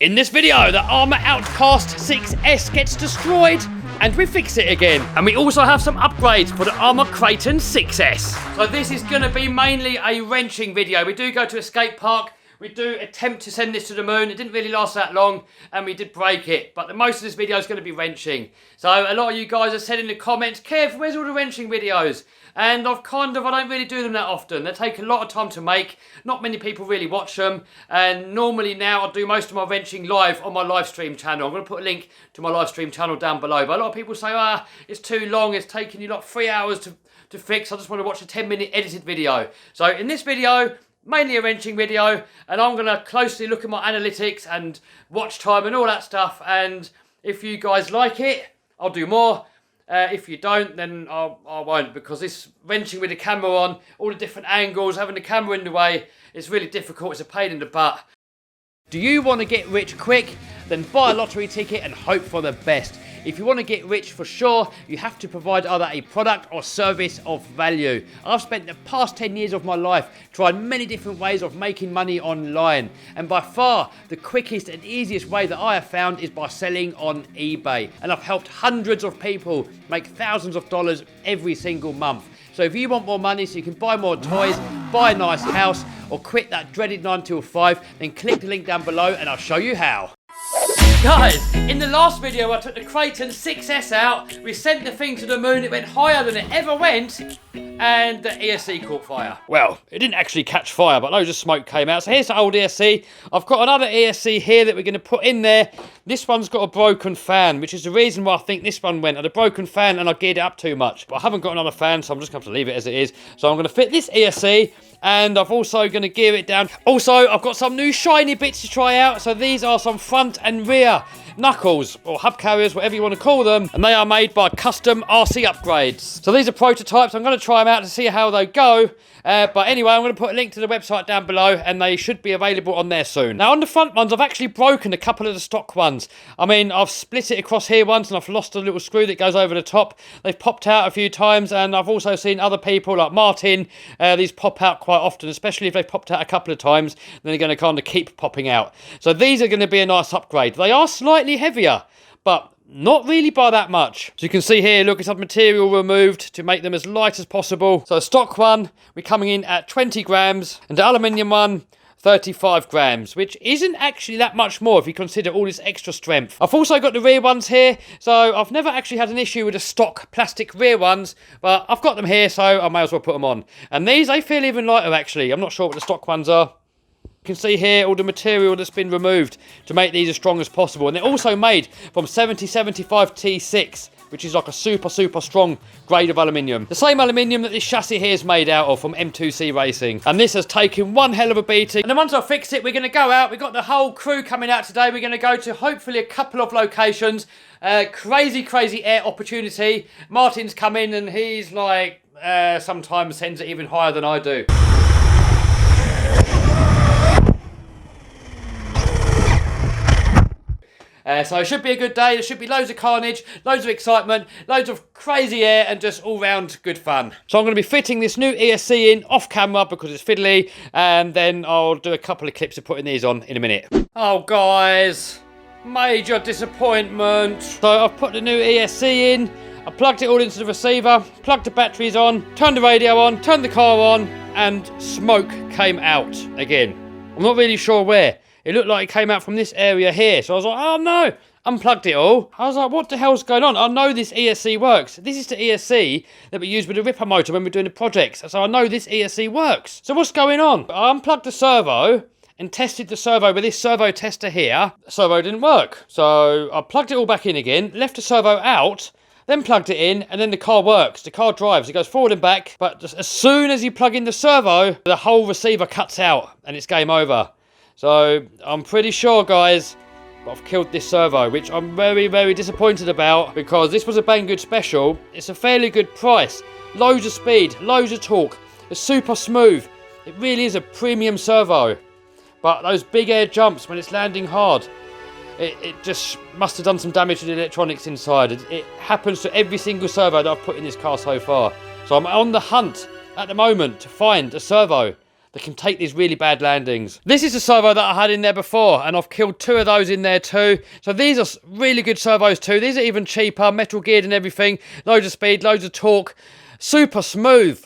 In this video, the Armour Outcast 6S gets destroyed and we fix it again. And we also have some upgrades for the Armour Creighton 6S. So this is going to be mainly a wrenching video. We do go to a skate park. We do attempt to send this to the moon. It didn't really last that long and we did break it. But most of this video is going to be wrenching. So a lot of you guys have said in the comments, Kev, where's all the wrenching videos? And I don't really do them that often. They take a lot of time to make. Not many people really watch them. And normally now I do most of my wrenching live on my live stream channel. I'm going to put a link to my live stream channel down below. But a lot of people say, it's too long. It's taking you like 3 hours to fix. I just want to watch a 10-minute edited video. So in this video, mainly a wrenching video. And I'm going to closely look at my analytics and watch time and all that stuff. And if you guys like it, I'll do more. If you don't, then I won't, because this wrenching with the camera on, all the different angles, having the camera in the way, it's really difficult. It's a pain in the butt. Do you want to get rich quick? Then buy a lottery ticket and hope for the best. If you want to get rich for sure, you have to provide either a product or service of value. I've spent the past 10 years of my life trying many different ways of making money online. And by far, the quickest and easiest way that I have found is by selling on eBay. And I've helped hundreds of people make thousands of dollars every single month. So if you want more money so you can buy more toys, buy a nice house, or quit that dreaded 9 till 5, then click the link down below and I'll show you how. Guys, in the last video I took the Creighton 6S out, we sent the thing to the moon, it went higher than it ever went, and the ESC caught fire. Well, it didn't actually catch fire, but loads of smoke came out. So here's the old ESC. I've got another ESC here that we're going to put in there. This one's got a broken fan, which is the reason why I think this one went. I had a broken fan and I geared it up too much. But I haven't got another fan, so I'm just going to have to leave it as it is. So I'm going to fit this ESC, and I've also going to gear it down. Also, I've got some new shiny bits to try out. So these are some front and rear knuckles, or hub carriers, whatever you want to call them, and they are made by Custom RC Upgrades. So these are prototypes. I'm going to try them out to see how they go. But anyway, I'm going to put a link to the website down below, and they should be available on there soon. Now, on the front ones, I've actually broken a couple of the stock ones. I mean, I've split it across here once, and I've lost a little screw that goes over the top. They've popped out a few times, and I've also seen other people, like Martin, these pop out quite often, especially if they've popped out a couple of times, then they're going to kind of keep popping out. So these are going to be a nice upgrade. They are slightly heavier, but not really by that much. So you can see here, look, it's had material removed to make them as light as possible. So the stock one, we're coming in at 20 grams, and the aluminium one, 35 grams, which isn't actually that much more if you consider all this extra strength. I've also got the rear ones here, so I've never actually had an issue with the stock plastic rear ones, but I've got them here, so I may as well put them on. And these, they feel even lighter actually. I'm not sure what the stock ones are. You can see here all the material that's been removed to make these as strong as possible, and they're also made from 7075 T6, which is like a super strong grade of aluminium. The same aluminium that this chassis here is made out of from M2C Racing, and this has taken one hell of a beating. And then once I fix it, we're going to go out. We've got the whole crew coming out today. We're going to go to hopefully a couple of locations. Crazy air opportunity. Martin's come in and he's like sometimes sends it even higher than I do. So it should be a good day. There should be loads of carnage, loads of excitement, loads of crazy air, and just all-round good fun. So I'm going to be fitting this new ESC in off camera because it's fiddly, and then I'll do a couple of clips of putting these on in a minute. Oh, guys, major disappointment. So I've put the new ESC in, I plugged it all into the receiver, plugged the batteries on, turned the radio on, turned the car on, and smoke came out again. I'm not really sure where. It looked like it came out from this area here. So I was like, oh no, unplugged it all. I was like, what the hell's going on? I know this ESC works. This is the ESC that we use with the Ripper motor when we're doing the projects. So I know this ESC works. So what's going on? I unplugged the servo and tested the servo with this servo tester here. The servo didn't work. So I plugged it all back in again, left the servo out, then plugged it in, and then the car works. The car drives. It goes forward and back. But just as soon as you plug in the servo, the whole receiver cuts out and it's game over. So I'm pretty sure, guys, I've killed this servo, which I'm very disappointed about, because this was a Banggood special. It's a fairly good price. Loads of speed, loads of torque. It's super smooth. It really is a premium servo. But those big air jumps when it's landing hard, it just must have done some damage to the electronics inside. It happens to every single servo that I've put in this car so far. So I'm on the hunt at the moment to find a servo that can take these really bad landings. This is a servo that I had in there before, and I've killed 2 of those in there too. So these are really good servos too. These are even cheaper, metal geared and everything. Loads of speed, loads of torque. Super smooth.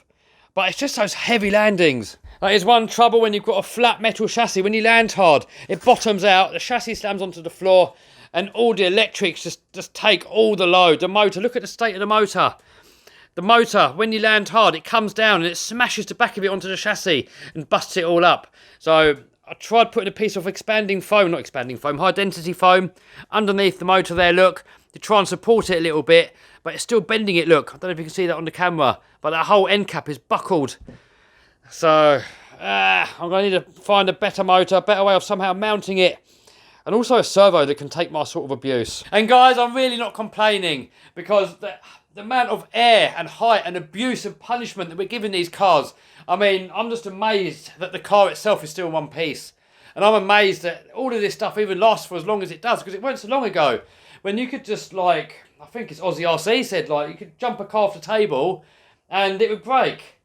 But it's just those heavy landings. That is one trouble when you've got a flat metal chassis. When you land hard, it bottoms out, the chassis slams onto the floor, and all the electrics just take all the load. The motor, look at the state of the motor. The motor, when you land hard, it comes down and it smashes the back of it onto the chassis and busts it all up. So I tried putting a piece of high density foam underneath the motor there, look, to try and support it a little bit, but it's still bending it, look. I don't know if you can see that on the camera, but that whole end cap is buckled. So, I'm going to need to find a better motor, a better way of somehow mounting it. And also a servo that can take my sort of abuse. And guys, I'm really not complaining, because the amount of air and height and abuse and punishment that we're giving these cars, I mean, I'm just amazed that the car itself is still in one piece. And I'm amazed that all of this stuff even lasts for as long as it does, because it weren't so long ago when you could just, like, I think it's Aussie RC said, like, you could jump a car off the table and it would break.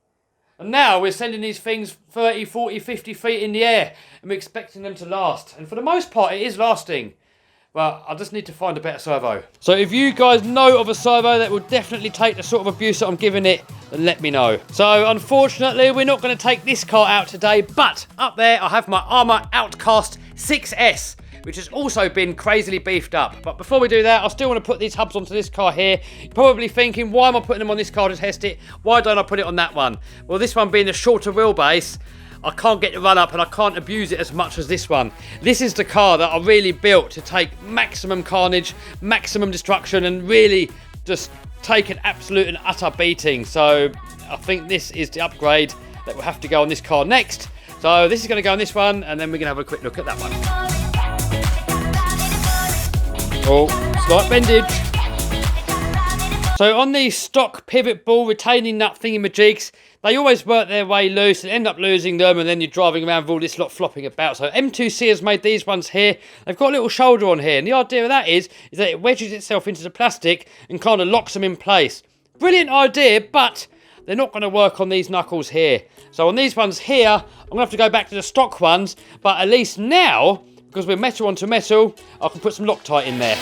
And now we're sending these things 30, 40, 50 feet in the air and we're expecting them to last. And for the most part, it is lasting. But I just need to find a better servo. So if you guys know of a servo that will definitely take the sort of abuse that I'm giving it, then let me know. So unfortunately, we're not going to take this car out today. But up there, I have my Armour Outcast 6S, which has also been crazily beefed up. But before we do that, I still want to put these hubs onto this car here. You're probably thinking, why am I putting them on this car to test it? Why don't I put it on that one? Well, this one being a shorter wheelbase, I can't get the run up and I can't abuse it as much as this one. This is the car that I really built to take maximum carnage, maximum destruction, and really just take an absolute and utter beating. So I think this is the upgrade that will have to go on this car next. So this is going to go on this one, and then we're going to have a quick look at that one. Oh, slight bendage. So on these stock pivot ball retaining nut thingamajigs, they always work their way loose and end up losing them, and then you're driving around with all this lot flopping about. So M2C has made these ones here. They've got a little shoulder on here, and the idea of that is that it wedges itself into the plastic and kind of locks them in place. Brilliant idea, but they're not going to work on these knuckles here. So on these ones here, I'm going to have to go back to the stock ones, but at least now, because we're metal onto metal, I can put some Loctite in there.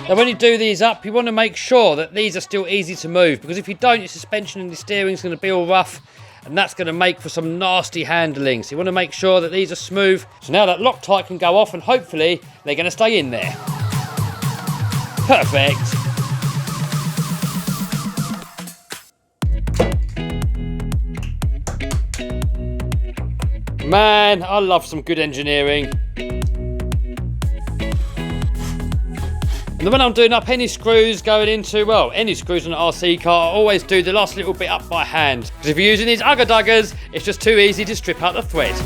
Now when you do these up, you want to make sure that these are still easy to move, because if you don't, your suspension and the steering is going to be all rough, and that's going to make for some nasty handling. So you want to make sure that these are smooth. So now that Loctite can go off, and hopefully they're going to stay in there. Perfect. Man, I love some good engineering. And when I'm doing up any screws going into, well, any screws on an RC car, I always do the last little bit up by hand. Because if you're using these Ugga Duggers, it's just too easy to strip out the thread.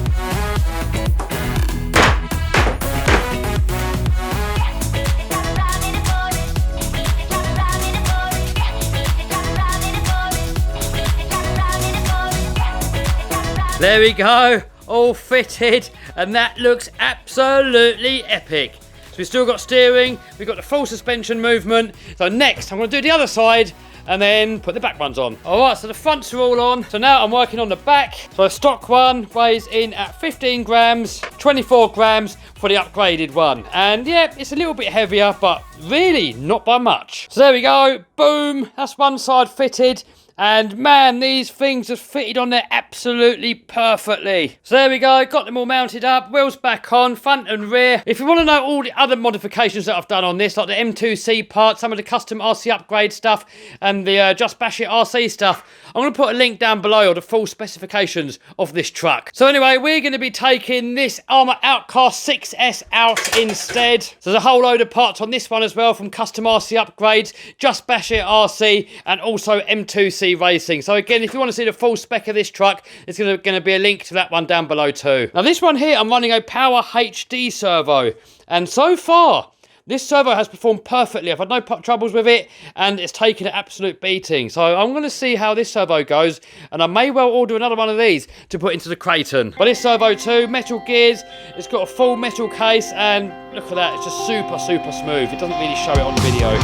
There we go, all fitted, and that looks absolutely epic. So we've still got steering, we've got the full suspension movement. So next, I'm going to do the other side and then put the back ones on. All right, so the fronts are all on. So now I'm working on the back. So the stock one weighs in at 15 grams, 24 grams for the upgraded one. And yeah, it's a little bit heavier, but really not by much. So there we go, boom, that's one side fitted. And man, these things have fitted on there absolutely perfectly. So there we go, got them all mounted up, wheels back on, front and rear. If you want to know all the other modifications that I've done on this, like the M2C part, some of the custom RC upgrade stuff, and the Just Bash It RC stuff, I'm going to put a link down below of the full specifications of this truck. So anyway, we're going to be taking this Armour Outcast 6S out instead. So there's a whole load of parts on this one as well, from custom RC upgrades, Just Bash It RC, and also M2C Racing. So again, if you want to see the full spec of this truck, there's going to be a link to that one down below too. Now this one here, I'm running a Power HD servo, and so far This servo has performed perfectly. I've had no troubles with it, and it's taken an absolute beating. So I'm going to see how this servo goes, and I may well order another one of these to put into the Creighton. But this servo too, metal gears, it's got a full metal case, and look at that, it's just super, super smooth. It doesn't really show it on the video.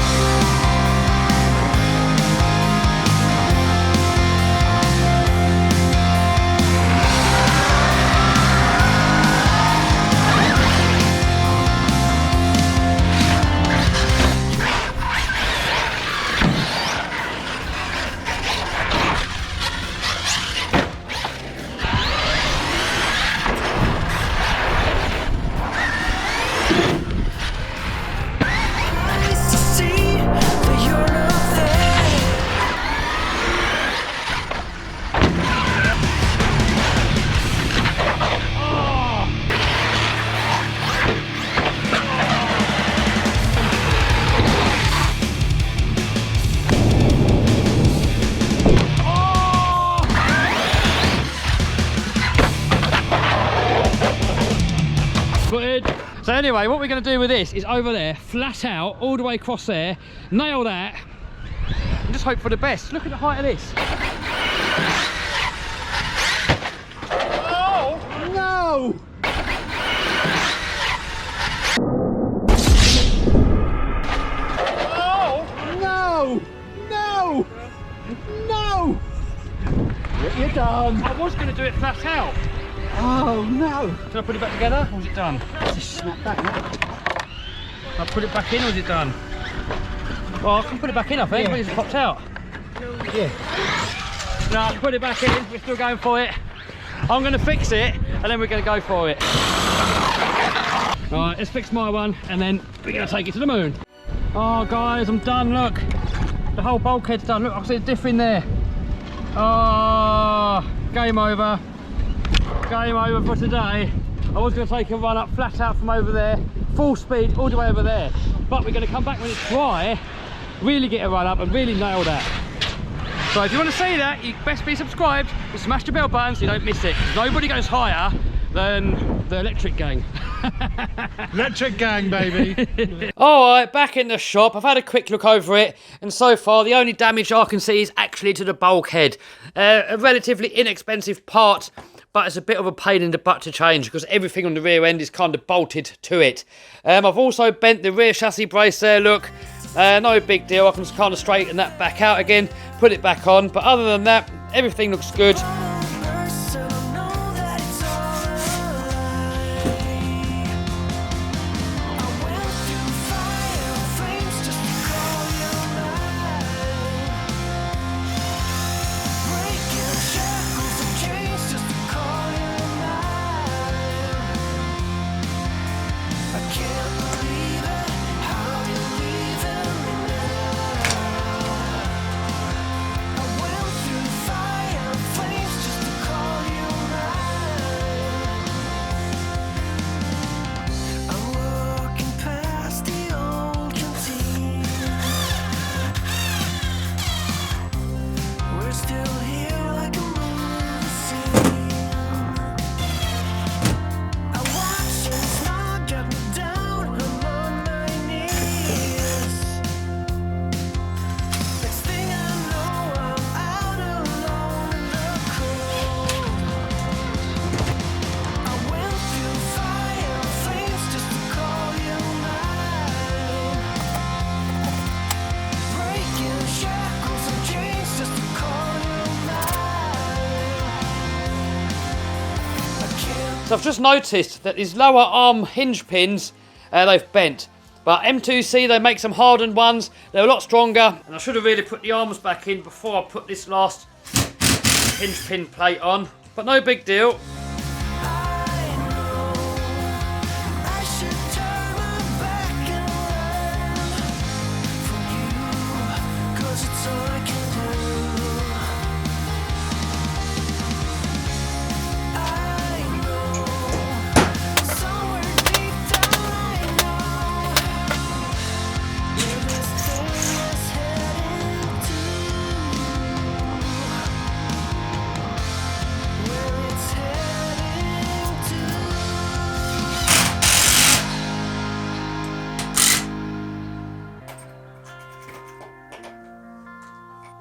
So anyway, what we're going to do with this is over there, flat out, all the way across there, nail that, and just hope for the best. Look at the height of this. Oh, no! Oh, no! No! No! What you done? I was going to do it flat out. Oh no! Did I put it back together, or is it done? Just snap back now. I put it back in, or is it done? Well, I can put it back in, I think, but it's popped out. Yeah. No, I can put it back in, we're still going for it. I'm going to fix it, and then we're going to go for it. Alright, let's fix my one, and then we're going to take it to the moon. Oh guys, I'm done, look. The whole bulkhead's done, look, I see a diff in there. Oh, game over. Game over for today. I was going to take a run up flat out from over there, full speed all the way over there, but we're going to come back when it's dry, really get a run up and really nail that. So if you want to see that, you best be subscribed and smash the bell button so you don't miss it. Nobody goes higher than the electric gang. Electric gang, baby. Alright, back in the shop. I've had a quick look over it, and so far the only damage I can see is actually to the bulkhead. A relatively inexpensive part, but it's a bit of a pain in the butt to change because everything on the rear end is kind of bolted to it. I've also bent the rear chassis brace there, look. No big deal, I can kind of straighten that back out again, put it back on, but other than that, everything looks good. So I've just noticed that these lower arm hinge pins, they've bent. But M2C, they make some hardened ones. They're a lot stronger. And I should have really put the arms back in before I put this last hinge pin plate on. But no big deal.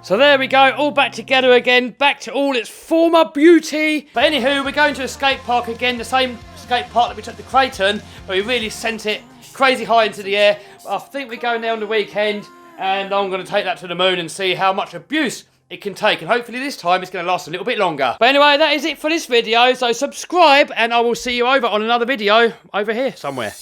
So there we go, all back together again, back to all its former beauty. But anywho, we're going to a skate park again, the same skate park that we took to Creighton, where we really sent it crazy high into the air. I think we're going there on the weekend, and I'm going to take that to the moon and see how much abuse it can take, and hopefully this time it's going to last a little bit longer. But anyway, that is it for this video, so subscribe, and I will see you over on another video over here somewhere.